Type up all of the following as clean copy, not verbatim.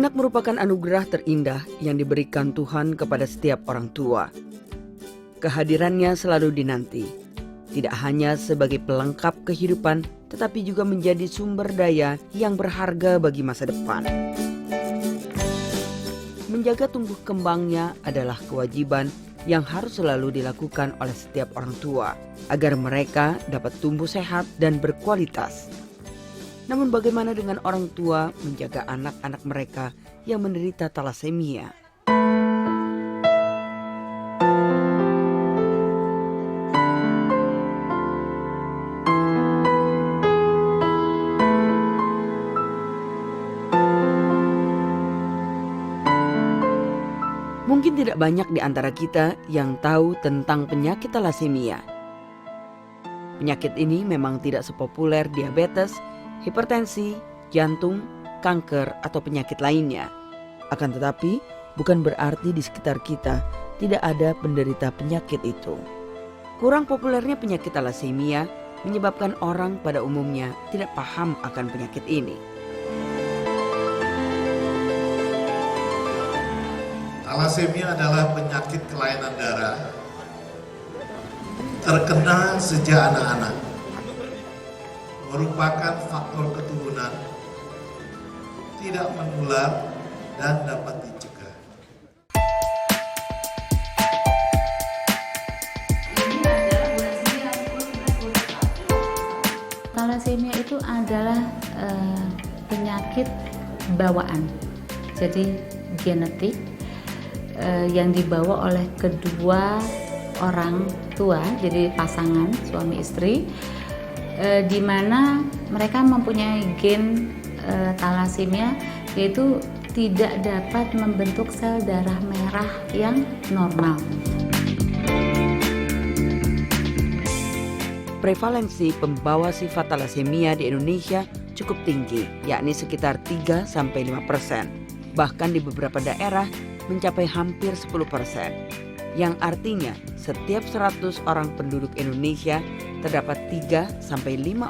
Anak merupakan anugerah terindah yang diberikan Tuhan kepada setiap orang tua. Kehadirannya selalu dinanti, tidak hanya sebagai pelengkap kehidupan, tetapi juga menjadi sumber daya yang berharga bagi masa depan. Menjaga tumbuh kembangnya adalah kewajiban yang harus selalu dilakukan oleh setiap orang tua, agar mereka dapat tumbuh sehat dan berkualitas. Namun bagaimana dengan orang tua menjaga anak-anak mereka yang menderita talasemia? Mungkin tidak banyak di antara kita yang tahu tentang penyakit talasemia. Penyakit ini memang tidak sepopuler diabetes, hipertensi, jantung, kanker, atau penyakit lainnya. Akan tetapi, bukan berarti di sekitar kita tidak ada penderita penyakit itu. Kurang populernya penyakit talasemia menyebabkan orang pada umumnya tidak paham akan penyakit ini. Talasemia adalah penyakit kelainan darah terkena sejak anak-anak. Merupakan faktor keturunan, tidak menular dan dapat dicegah. Talasemia itu adalah penyakit bawaan, jadi genetik yang dibawa oleh kedua orang tua, jadi pasangan suami istri. Di mana mereka mempunyai gen talasemia, yaitu tidak dapat membentuk sel darah merah yang normal. Prevalensi pembawa sifat talasemia di Indonesia cukup tinggi, yakni sekitar 3-5%. Bahkan di beberapa daerah mencapai hampir 10%. Yang artinya setiap 100 orang penduduk Indonesia terdapat 3-5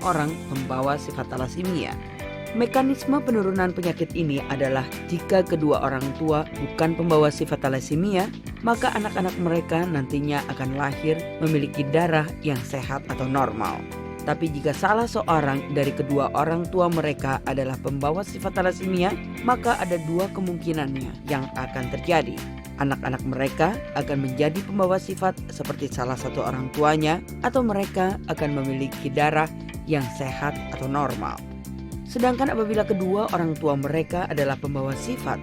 orang pembawa sifat talasemia. Mekanisme penurunan penyakit ini adalah jika kedua orang tua bukan pembawa sifat talasemia, maka anak-anak mereka nantinya akan lahir memiliki darah yang sehat atau normal. Tapi jika salah seorang dari kedua orang tua mereka adalah pembawa sifat talasemia, maka ada dua kemungkinannya yang akan terjadi. Anak-anak mereka akan menjadi pembawa sifat seperti salah satu orang tuanya, atau mereka akan memiliki darah yang sehat atau normal. Sedangkan apabila kedua orang tua mereka adalah pembawa sifat,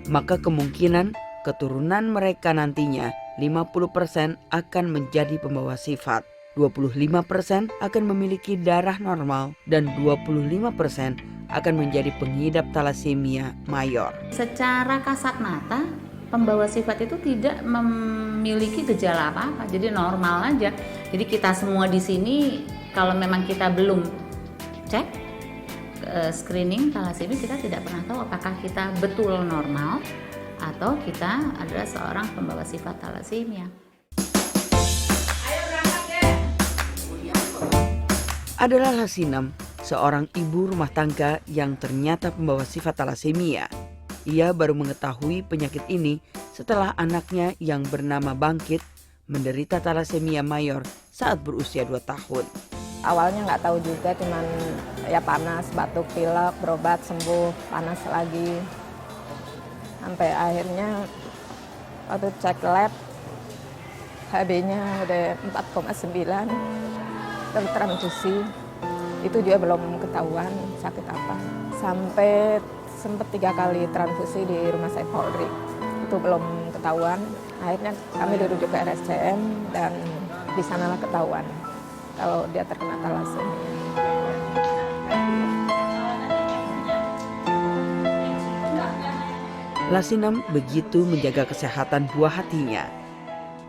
maka kemungkinan keturunan mereka nantinya 50% akan menjadi pembawa sifat, 25% akan memiliki darah normal, dan 25% akan menjadi pengidap talasemia mayor. Secara kasat mata, pembawa sifat itu tidak memiliki gejala apa-apa, jadi normal aja. Jadi kita semua di sini, kalau memang kita belum cek screening talasemia, kita tidak pernah tahu apakah kita betul normal atau kita adalah seorang pembawa sifat talasemia. Adalah Hasinem, seorang ibu rumah tangga yang ternyata pembawa sifat talasemia. Ia baru mengetahui penyakit ini setelah anaknya yang bernama Bangkit menderita talasemia mayor saat berusia 2 tahun. Awalnya nggak tahu juga, cuman ya panas, batuk, pilek, berobat, sembuh, panas lagi. Sampai akhirnya waktu cek lab, HB-nya udah 4,9, tertransfusi. Itu juga belum ketahuan sakit apa. Sampai sempat 3 kali transfusi di rumah sakit Polri, itu belum ketahuan. Akhirnya kami dirujuk ke RSCM dan di sanalah ketahuan kalau dia terkena talasemia. Lasinem begitu menjaga kesehatan buah hatinya.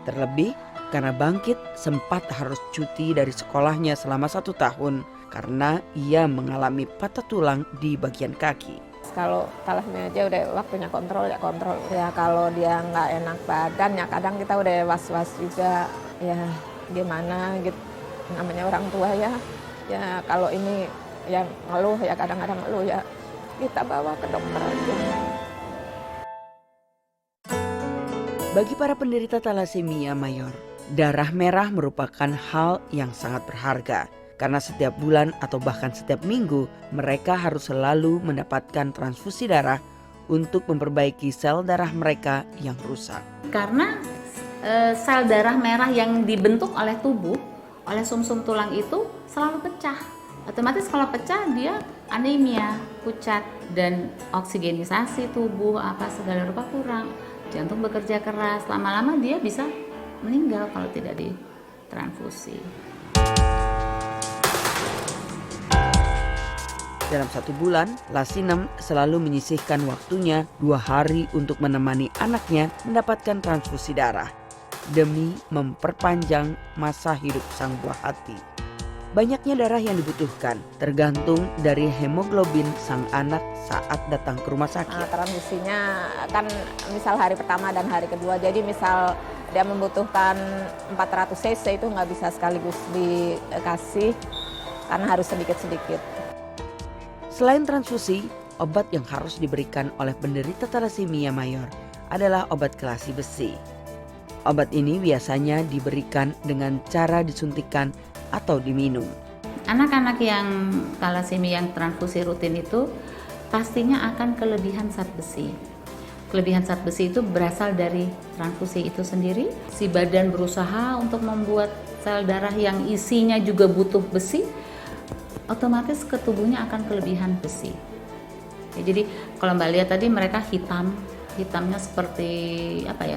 Terlebih karena Bangkit sempat harus cuti dari sekolahnya selama 1 tahun karena ia mengalami patah tulang di bagian kaki. Kalau talasemia aja udah waktunya kontrol, ya kontrol. Ya kalau dia nggak enak badan, ya kadang kita udah was-was juga. Ya gimana gitu, namanya orang tua ya. Ya kalau ini yang ngeluh, ya kadang-kadang ngeluh, ya kita bawa ke dokter aja. Bagi para penderita talasemia mayor, darah merah merupakan hal yang sangat berharga. Karena setiap bulan atau bahkan setiap minggu mereka harus selalu mendapatkan transfusi darah untuk memperbaiki sel darah mereka yang rusak. Karena sel darah merah yang dibentuk oleh tubuh, oleh sumsum tulang itu selalu pecah. Otomatis kalau pecah dia anemia, pucat, dan oksigenisasi tubuh segala rupa kurang. Jantung bekerja keras, lama-lama dia bisa meninggal kalau tidak ditransfusi. Dalam 1 bulan, Lasinem selalu menyisihkan waktunya 2 hari untuk menemani anaknya mendapatkan transfusi darah demi memperpanjang masa hidup sang buah hati. Banyaknya darah yang dibutuhkan tergantung dari hemoglobin sang anak saat datang ke rumah sakit. Transfusinya kan misal hari pertama dan hari kedua, jadi misal dia membutuhkan 400 cc itu nggak bisa sekaligus dikasih karena harus sedikit-sedikit. Selain transfusi, obat yang harus diberikan oleh penderita talasemia mayor adalah obat kelasi besi. Obat ini biasanya diberikan dengan cara disuntikan atau diminum. Anak-anak yang talasemia yang transfusi rutin itu pastinya akan kelebihan zat besi. Kelebihan zat besi itu berasal dari transfusi itu sendiri. Si badan berusaha untuk membuat sel darah yang isinya juga butuh besi, otomatis ke tubuhnya akan kelebihan besi. Ya, jadi kalau Mbak lihat tadi mereka hitamnya seperti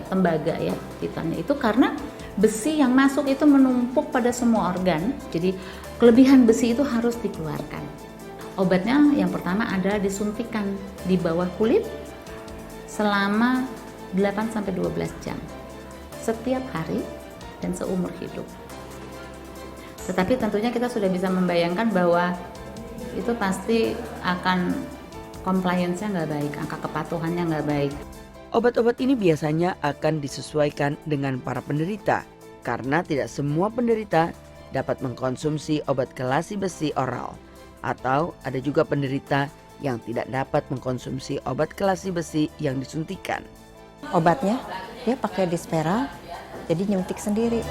tembaga ya, hitamnya itu karena besi yang masuk itu menumpuk pada semua organ. Jadi kelebihan besi itu harus dikeluarkan. Obatnya yang pertama adalah disuntikan di bawah kulit selama 8-12 jam setiap hari dan seumur hidup. Tetapi tentunya kita sudah bisa membayangkan bahwa itu pasti akan compliance-nya nggak baik, angka kepatuhannya nggak baik. Obat-obat ini biasanya akan disesuaikan dengan para penderita karena tidak semua penderita dapat mengkonsumsi obat kelasi besi oral. Atau ada juga penderita yang tidak dapat mengkonsumsi obat kelasi besi yang disuntikan. Obatnya dia pakai dispera, jadi nyuntik sendiri.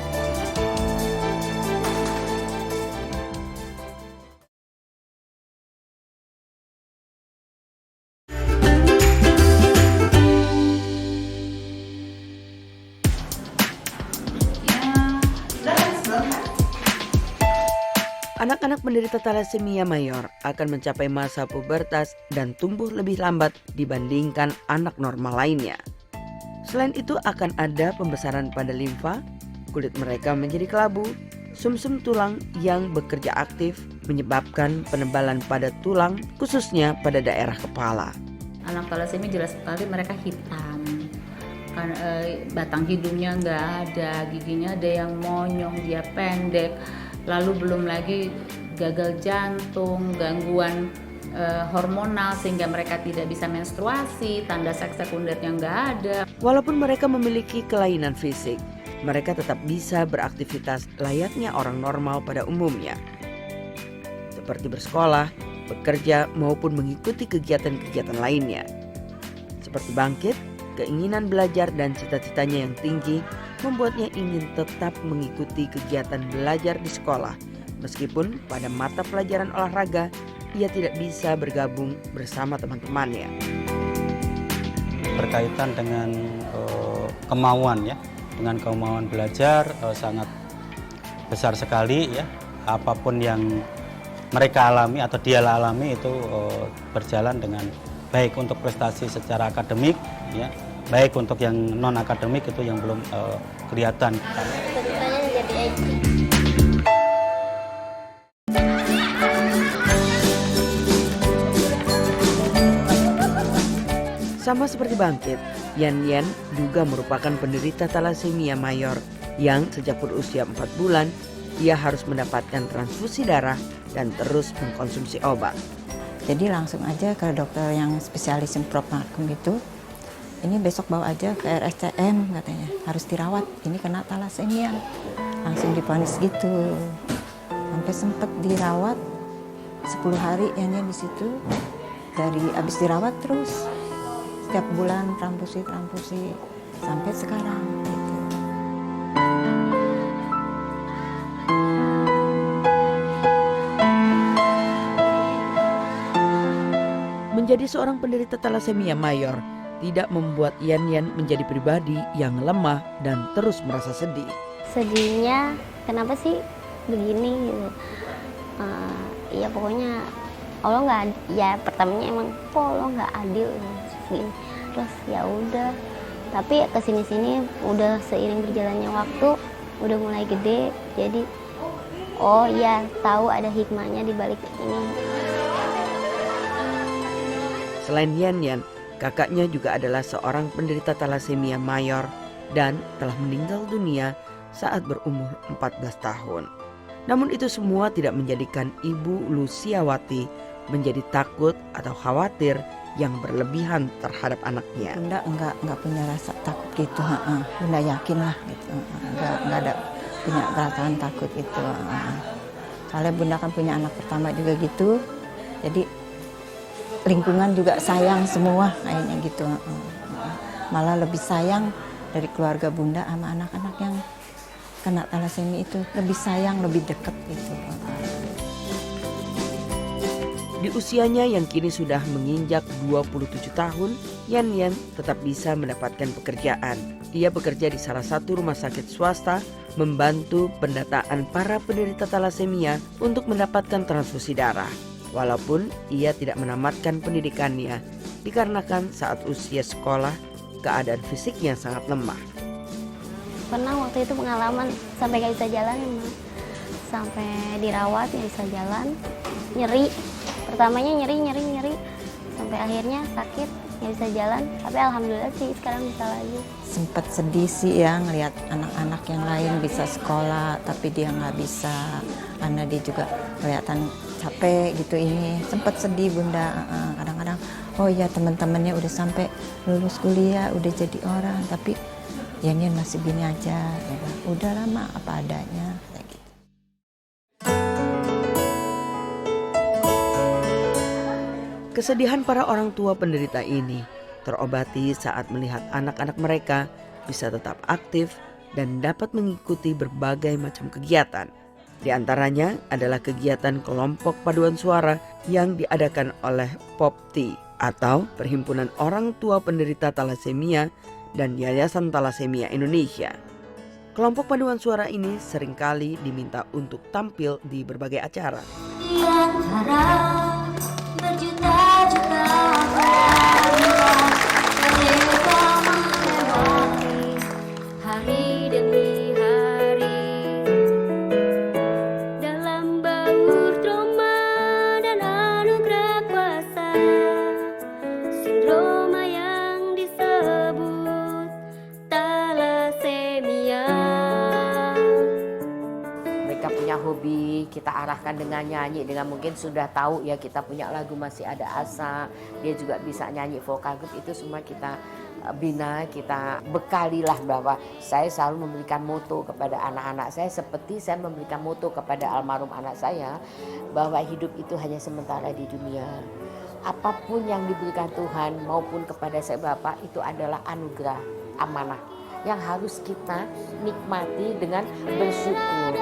Anak-anak penderita talasemia mayor akan mencapai masa pubertas dan tumbuh lebih lambat dibandingkan anak normal lainnya. Selain itu akan ada pembesaran pada limfa, kulit mereka menjadi kelabu, sumsum tulang yang bekerja aktif menyebabkan penebalan pada tulang khususnya pada daerah kepala. Anak talasemia jelas sekali mereka hitam. Kan batang hidungnya nggak ada, giginya ada yang monyong, dia pendek. Lalu belum lagi gagal jantung, gangguan hormonal sehingga mereka tidak bisa menstruasi, tanda seks sekundernya nggak ada. Walaupun mereka memiliki kelainan fisik, mereka tetap bisa beraktivitas layaknya orang normal pada umumnya. Seperti bersekolah, bekerja, maupun mengikuti kegiatan-kegiatan lainnya. Seperti bangkit, keinginan belajar dan cita-citanya yang tinggi membuatnya ingin tetap mengikuti kegiatan belajar di sekolah. Meskipun pada mata pelajaran olahraga, ia tidak bisa bergabung bersama teman-temannya. Berkaitan dengan kemauan ya, dengan kemauan belajar sangat besar sekali ya. Apapun yang mereka alami atau dia alami itu berjalan dengan baik untuk prestasi secara akademik ya, baik untuk yang non akademik itu yang belum kelihatan. Kedepannya jadi IT. Sama seperti Bangkit, Yan Yan juga merupakan penderita talasemia mayor yang sejak berusia 4 bulan ia harus mendapatkan transfusi darah dan terus mengkonsumsi obat. Jadi langsung aja ke dokter yang spesialis Prof. Markum itu. Ini besok bawa aja ke RSCM katanya, harus dirawat, ini kena talasemia. Langsung divonis gitu. Sampai sempat dirawat 10 hari Yan di situ. Dari abis dirawat terus setiap bulan transfusi. sampai sekarang gitu. Menjadi seorang penderita talasemia mayor tidak membuat Yan menjadi pribadi yang lemah dan terus merasa sedih. Sedihnya kenapa sih begini gitu. Ya pokoknya Allah nggak, ya pertamanya emang kok Allah nggak adil gini. Terus ya udah, tapi kesini udah seiring berjalannya waktu udah mulai gede, jadi oh ya tahu ada hikmahnya di balik ini. Selain Yan, kakaknya juga adalah seorang penderita talasemia mayor dan telah meninggal dunia saat berumur 14 tahun. Namun itu semua tidak menjadikan Ibu Luciawati menjadi takut atau khawatir yang berlebihan terhadap anaknya. Bunda enggak punya rasa takut gitu, Bunda yakin lah gitu, enggak ada punya perasaan takut gitu. Soalnya Bunda kan punya anak pertama juga gitu, jadi lingkungan juga sayang semua kayaknya gitu. Malah lebih sayang dari keluarga Bunda sama anak-anak yang kena talasemia itu, lebih sayang, lebih dekat gitu. Di usianya yang kini sudah menginjak 27 tahun, Yan tetap bisa mendapatkan pekerjaan. Ia bekerja di salah satu rumah sakit swasta, membantu pendataan para penderita talasemia untuk mendapatkan transfusi darah. Walaupun ia tidak menamatkan pendidikannya, dikarenakan saat usia sekolah, keadaan fisiknya sangat lemah. Pernah waktu itu pengalaman sampai gak bisa jalan, sampai dirawat gak bisa jalan, nyeri. Pertamanya nyeri, sampai akhirnya sakit nggak bisa jalan. Tapi alhamdulillah sih sekarang bisa lagi. Sempat sedih sih ya ngelihat anak-anak yang lain bisa sekolah, tapi dia nggak bisa karena dia juga kelihatan capek gitu ini. Sempat sedih Bunda, kadang-kadang oh ya teman-temannya udah sampai lulus kuliah, udah jadi orang, tapi Yan masih gini aja. Ya, udah lama apa adanya. Kesedihan para orang tua penderita ini terobati saat melihat anak-anak mereka bisa tetap aktif dan dapat mengikuti berbagai macam kegiatan. Di antaranya adalah kegiatan kelompok paduan suara yang diadakan oleh POPTI atau Perhimpunan Orang Tua Penderita Talasemia dan Yayasan Talasemia Indonesia. Kelompok paduan suara ini seringkali diminta untuk tampil di berbagai acara. Berjuta-juta hari demi hari dalam baur trauma dan anugerah kuasa, sindroma yang disebut talasemia. Mereka punya hobi, kita arahkan dengan nyanyi, dengan mungkin sudah tahu ya kita punya lagu Masih Ada Asa, dia juga bisa nyanyi vokal group, itu semua kita bina, kita bekalilah bahwa saya selalu memberikan moto kepada anak-anak saya seperti saya memberikan moto kepada almarhum anak saya bahwa hidup itu hanya sementara di dunia. Apapun yang diberikan Tuhan maupun kepada saya Bapak itu adalah anugerah, amanah yang harus kita nikmati dengan bersyukur.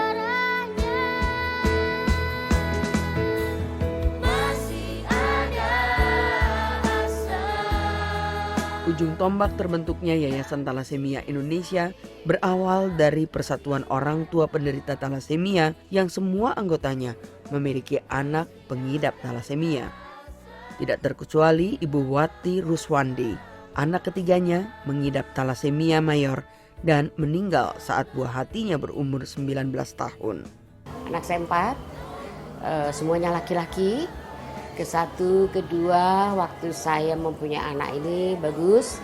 Ujung tombak terbentuknya Yayasan Talasemia Indonesia berawal dari Persatuan Orang Tua Penderita Talasemia yang semua anggotanya memiliki anak pengidap talasemia. Tidak terkecuali Ibu Wati Ruswandi, anak ketiganya mengidap talasemia mayor dan meninggal saat buah hatinya berumur 19 tahun. Anak saya 4, semuanya laki-laki. Kesatu, kedua, waktu saya mempunyai anak ini bagus.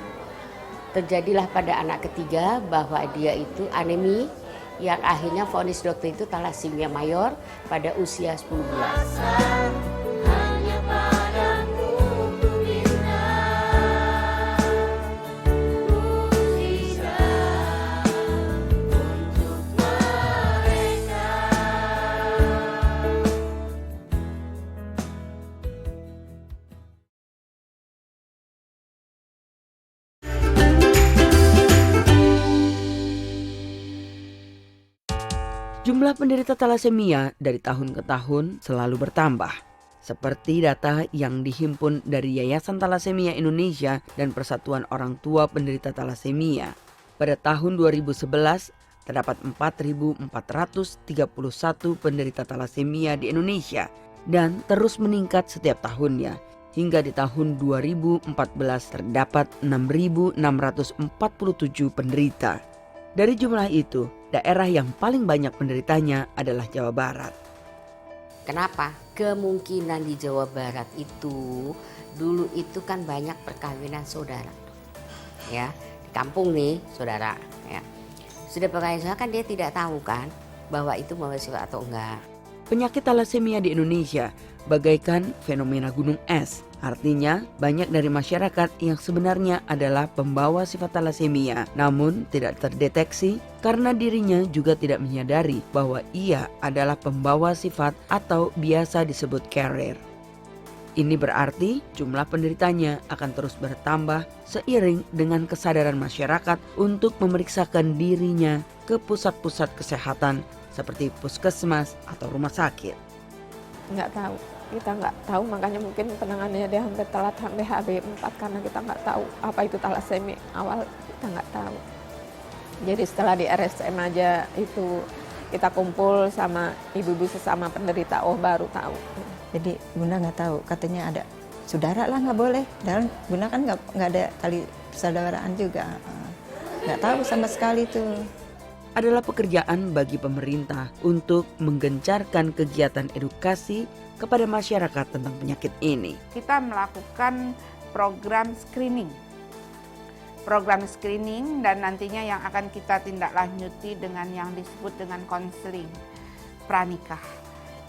Terjadilah pada anak ketiga bahwa dia itu anemi yang akhirnya vonis dokter itu talasemia mayor pada usia 10 bulan. Jumlah penderita talasemia dari tahun ke tahun selalu bertambah. Seperti data yang dihimpun dari Yayasan Talasemia Indonesia dan Persatuan Orang Tua Penderita Talasemia. Pada tahun 2011, terdapat 4.431 penderita talasemia di Indonesia dan terus meningkat setiap tahunnya. Hingga di tahun 2014 terdapat 6.647 penderita. Dari jumlah itu, daerah yang paling banyak penderitanya adalah Jawa Barat. Kenapa? Kemungkinan di Jawa Barat itu dulu itu kan banyak perkawinan saudara. Ya, di kampung nih, saudara, ya. Sudah perkawinan saudara kan dia tidak tahu kan bahwa itu membawa sifat atau enggak. Penyakit talasemia di Indonesia bagaikan fenomena gunung es. Artinya banyak dari masyarakat yang sebenarnya adalah pembawa sifat talasemia namun tidak terdeteksi karena dirinya juga tidak menyadari bahwa ia adalah pembawa sifat atau biasa disebut carrier. Ini berarti jumlah penderitanya akan terus bertambah seiring dengan kesadaran masyarakat untuk memeriksakan dirinya ke pusat-pusat kesehatan seperti puskesmas atau rumah sakit. Nggak tahu, kita nggak tahu, makanya mungkin penanganannya dia hampir telat sampai HB4 karena kita nggak tahu apa itu talasemia. Awal kita nggak tahu. Jadi setelah di RSCM aja itu kita kumpul sama ibu-ibu sesama penderita, oh baru tahu. Jadi Bunda nggak tahu, katanya ada saudara lah nggak boleh. Dan Bunda kan nggak ada tali persaudaraan juga, nggak tahu sama sekali tuh. Adalah pekerjaan bagi pemerintah untuk menggencarkan kegiatan edukasi kepada masyarakat tentang penyakit ini. Kita melakukan program screening dan nantinya yang akan kita tindak lanjuti dengan yang disebut dengan konseling pranikah.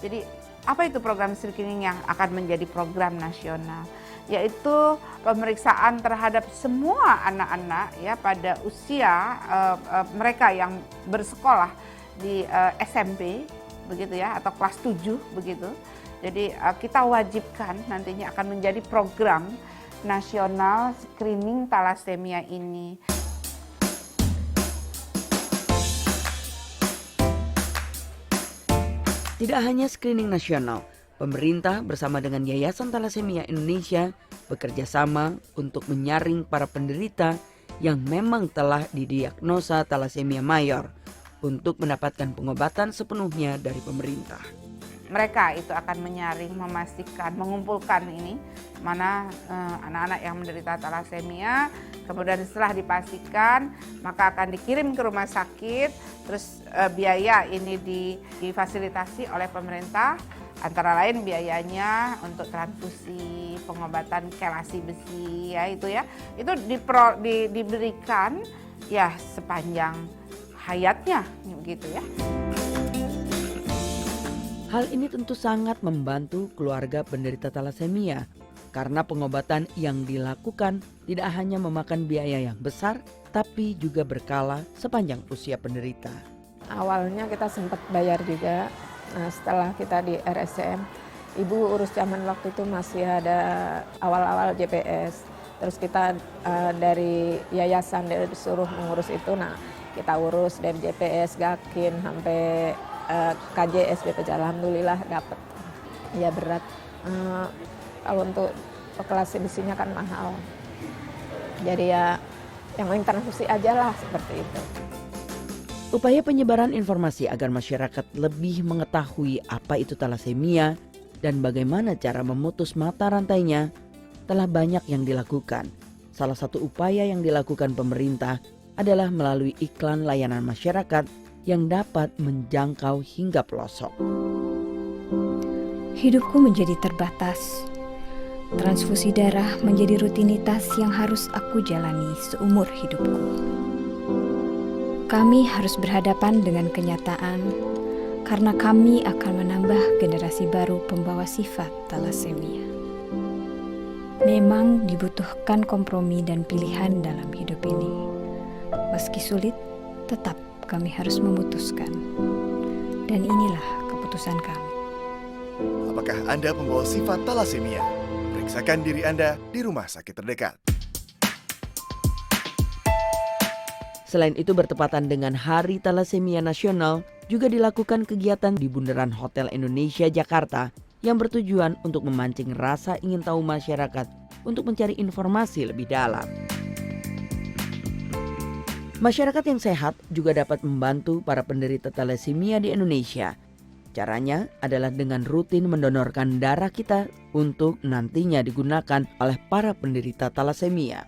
Jadi apa itu program screening yang akan menjadi program nasional? Yaitu pemeriksaan terhadap semua anak-anak ya pada usia mereka yang bersekolah di SMP begitu ya, atau kelas 7 begitu. Jadi kita wajibkan nantinya akan menjadi program nasional screening talasemia ini. Tidak hanya screening nasional, pemerintah bersama dengan Yayasan Talasemia Indonesia bekerja sama untuk menyaring para penderita yang memang telah didiagnosa talasemia mayor untuk mendapatkan pengobatan sepenuhnya dari pemerintah. Mereka itu akan menyaring, memastikan, mengumpulkan ini mana anak-anak yang menderita talasemia, kemudian setelah dipastikan maka akan dikirim ke rumah sakit, terus biaya ini difasilitasi oleh pemerintah, antara lain biayanya untuk transfusi, pengobatan kelasi besi ya itu diberikan ya sepanjang hayatnya begitu ya. Hal ini tentu sangat membantu keluarga penderita talasemia karena pengobatan yang dilakukan tidak hanya memakan biaya yang besar tapi juga berkala sepanjang usia penderita. Awalnya kita sempat bayar juga, nah, setelah kita di RSCM, ibu urus zaman waktu itu masih ada awal-awal JPS, terus kita dari yayasan disuruh mengurus itu, nah kita urus dari JPS, Gakin, sampai KJS BPJS, alhamdulillah dapat. Ya berat, kalau untuk kelas besinya kan mahal, jadi ya yang penting transfusi aja lah seperti itu. Upaya penyebaran informasi agar masyarakat lebih mengetahui apa itu talasemia dan bagaimana cara memutus mata rantainya telah banyak yang dilakukan. Salah satu upaya yang dilakukan pemerintah adalah melalui iklan layanan masyarakat yang dapat menjangkau hingga pelosok. Hidupku menjadi terbatas. Transfusi darah menjadi rutinitas yang harus aku jalani seumur hidupku. Kami harus berhadapan dengan kenyataan karena kami akan menambah generasi baru pembawa sifat talasemia. Memang dibutuhkan kompromi dan pilihan dalam hidup ini. Meski sulit, tetap kami harus memutuskan. Dan inilah keputusan kami. Apakah Anda pembawa sifat talasemia? Periksakan diri Anda di rumah sakit terdekat. Selain itu bertepatan dengan Hari Talasemia Nasional, juga dilakukan kegiatan di Bundaran Hotel Indonesia Jakarta yang bertujuan untuk memancing rasa ingin tahu masyarakat untuk mencari informasi lebih dalam. Masyarakat yang sehat juga dapat membantu para penderita talasemia di Indonesia. Caranya adalah dengan rutin mendonorkan darah kita untuk nantinya digunakan oleh para penderita talasemia.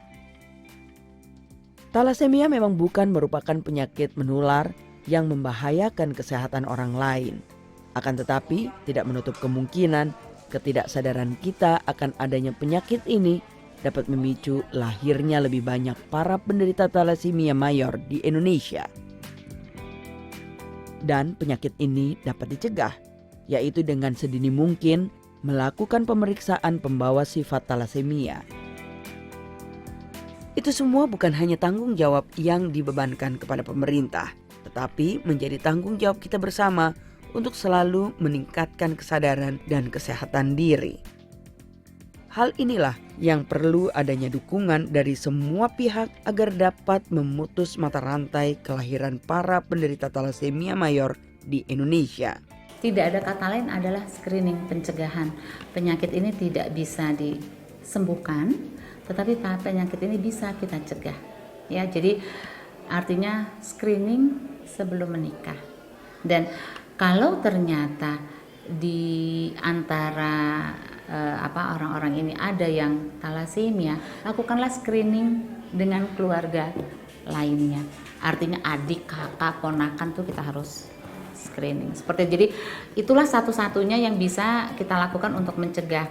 Talasemia memang bukan merupakan penyakit menular yang membahayakan kesehatan orang lain. Akan tetapi tidak menutup kemungkinan ketidaksadaran kita akan adanya penyakit ini dapat memicu lahirnya lebih banyak para penderita talasemia mayor di Indonesia. Dan penyakit ini dapat dicegah, yaitu dengan sedini mungkin melakukan pemeriksaan pembawa sifat talasemia. Itu semua bukan hanya tanggung jawab yang dibebankan kepada pemerintah, tetapi menjadi tanggung jawab kita bersama untuk selalu meningkatkan kesadaran dan kesehatan diri. Hal inilah yang perlu adanya dukungan dari semua pihak agar dapat memutus mata rantai kelahiran para penderita talasemia mayor di Indonesia. Tidak ada kata lain adalah screening pencegahan. Penyakit ini tidak bisa disembuhkan, tetapi penyakit ini bisa kita cegah. Ya, jadi artinya screening sebelum menikah. Dan kalau ternyata di antara orang-orang ini ada yang talasemia, lakukanlah screening dengan keluarga lainnya. Artinya adik, kakak, ponakan tuh kita harus screening. Jadi itulah satu-satunya yang bisa kita lakukan untuk mencegah.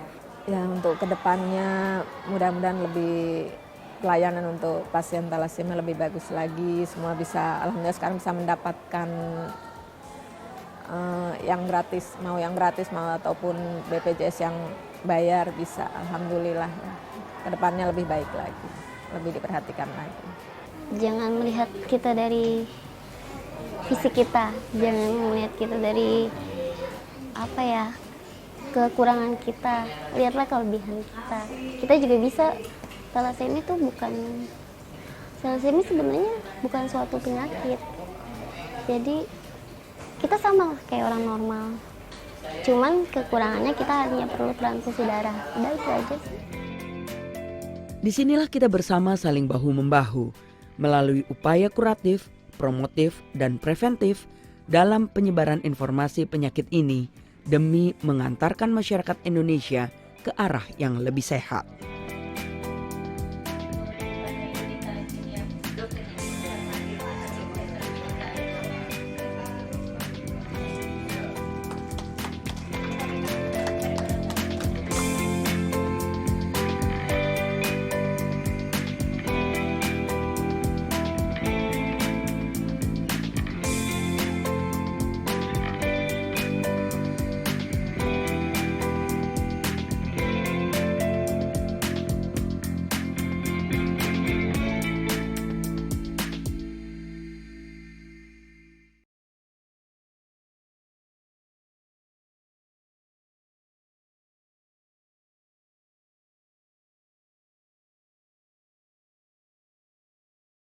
Ya, untuk kedepannya mudah-mudahan lebih pelayanan untuk pasien talasemia lebih bagus lagi. Semua bisa, alhamdulillah sekarang bisa mendapatkan yang gratis, mau ataupun BPJS yang bayar bisa, alhamdulillah. Kedepannya lebih baik lagi, lebih diperhatikan lagi. Jangan melihat kita dari fisik kita, jangan melihat kita dari kekurangan kita, lihatlah kelebihan kita. Kita juga bisa. Talasemia itu talasemia sebenarnya bukan suatu penyakit. Jadi kita sama lah kayak orang normal. Cuman kekurangannya kita hanya perlu transfusi darah. Udah itu aja sih. Disinilah kita bersama saling bahu-membahu melalui upaya kuratif, promotif, dan preventif dalam penyebaran informasi penyakit ini demi mengantarkan masyarakat Indonesia ke arah yang lebih sehat.